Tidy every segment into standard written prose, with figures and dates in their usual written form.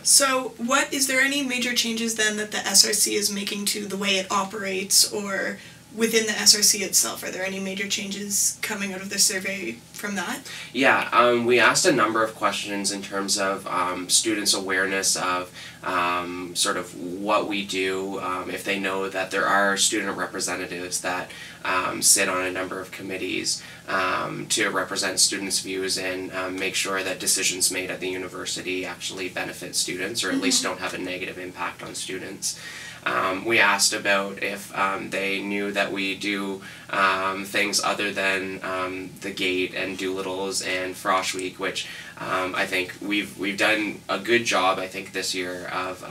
So is there any major changes then that the SRC is making to the way it operates, or within the SRC itself? Are there any major changes coming out of the survey from that? Yeah, we asked a number of questions in terms of students' awareness of sort of what we do, if they know that there are student representatives that sit on a number of committees to represent students' views and make sure that decisions made at the university actually benefit students, or at least don't have a negative impact on students. We asked about if they knew that we do things other than the gate and doolittles and Frosh Week, which I think we've done a good job, I think, this year of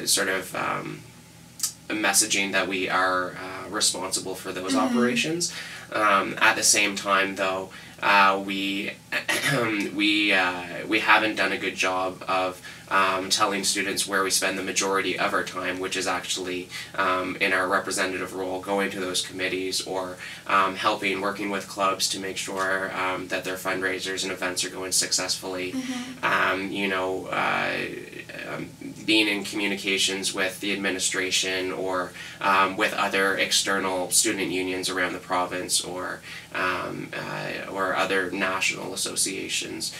sort of messaging that we are responsible for those operations. At the same time, though, we haven't done a good job of telling students where we spend the majority of our time, which is actually in our representative role, going to those committees or working with clubs to make sure that their fundraisers and events are going successfully. Being in communications with the administration or with other external student unions around the province or other national associations,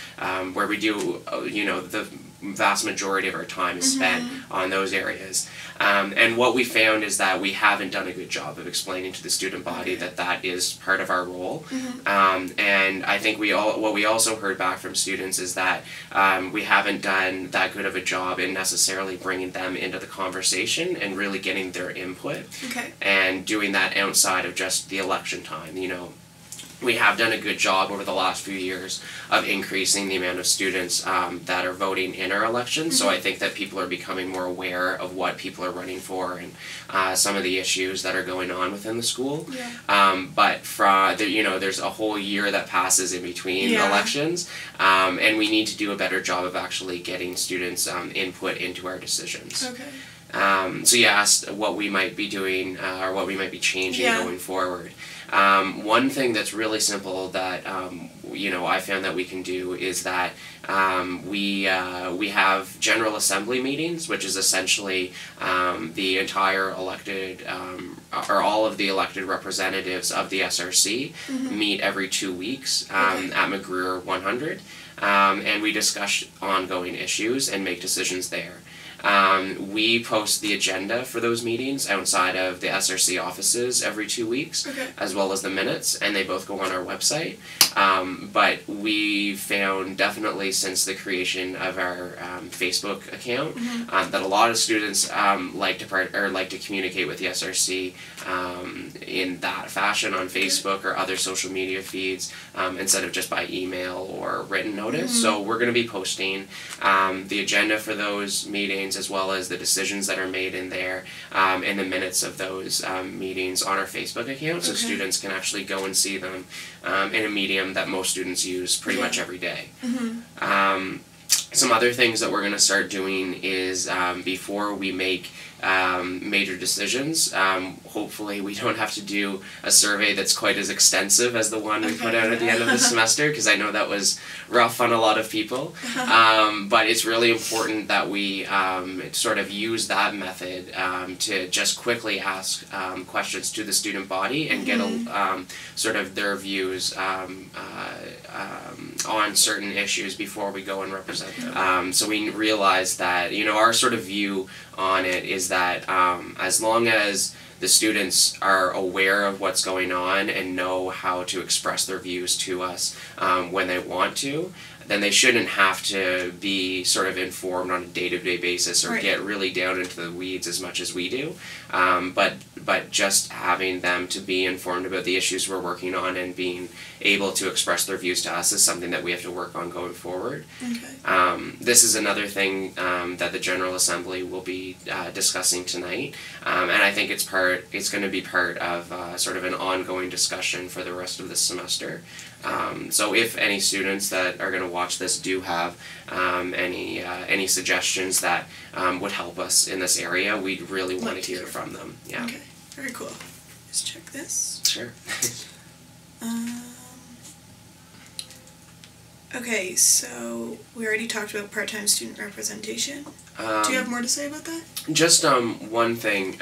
where we do, the vast majority of our time is spent on those areas. And what we found is that we haven't done a good job of explaining to the student body that that is part of our role. And I think what we also heard back from students is that we haven't done that good of a job in necessarily bringing them into the conversation and really getting their input. And doing that outside of just the election time. We have done a good job over the last few years of increasing the amount of students that are voting in our elections. So I think that people are becoming more aware of what people are running for and some of the issues that are going on within the school. But there's a whole year that passes in between elections, and we need to do a better job of actually getting students' input into our decisions. So you asked what we might be doing or what we might be changing going forward. One thing that's really simple that I found that we can do is that we have General Assembly meetings, which is essentially the entire elected or all of the elected representatives of the SRC meet every 2 weeks at McGreer 100, and we discuss ongoing issues and make decisions there. We post the agenda for those meetings outside of the SRC offices every 2 weeks, as well as the minutes, and they both go on our website. But we found definitely since the creation of our Facebook account that a lot of students like to communicate with the SRC in that fashion on Facebook or other social media feeds instead of just by email or written notice. So we're going to be posting the agenda for those meetings, as well as the decisions that are made in there and the minutes of those meetings on our Facebook account, so students can actually go and see them in a medium that most students use pretty much every day. Some other things that we're going to start doing is before we make major decisions, hopefully we don't have to do a survey that's quite as extensive as the one we put out at the end of the semester, because I know that was rough on a lot of people. But it's really important that we sort of use that method to just quickly ask questions to the student body and get sort of their views on certain issues before we go and represent them. So we realize that, our sort of view on it is that as long as the students are aware of what's going on and know how to express their views to us when they want to, then they shouldn't have to be sort of informed on a day-to-day basis or get really down into the weeds as much as we do. But just having them to be informed about the issues we're working on and being able to express their views to us is something that we have to work on going forward. This is another thing that the General Assembly will be discussing tonight, and I think it's going to be part of sort of an ongoing discussion for the rest of this semester. So if any students that are going to watch this do have any suggestions that would help us in this area, we'd really want to hear from them. Yeah. Okay, very cool. Let's check this. Sure. Okay, so we already talked about part-time student representation. Do you have more to say about that? Just one thing.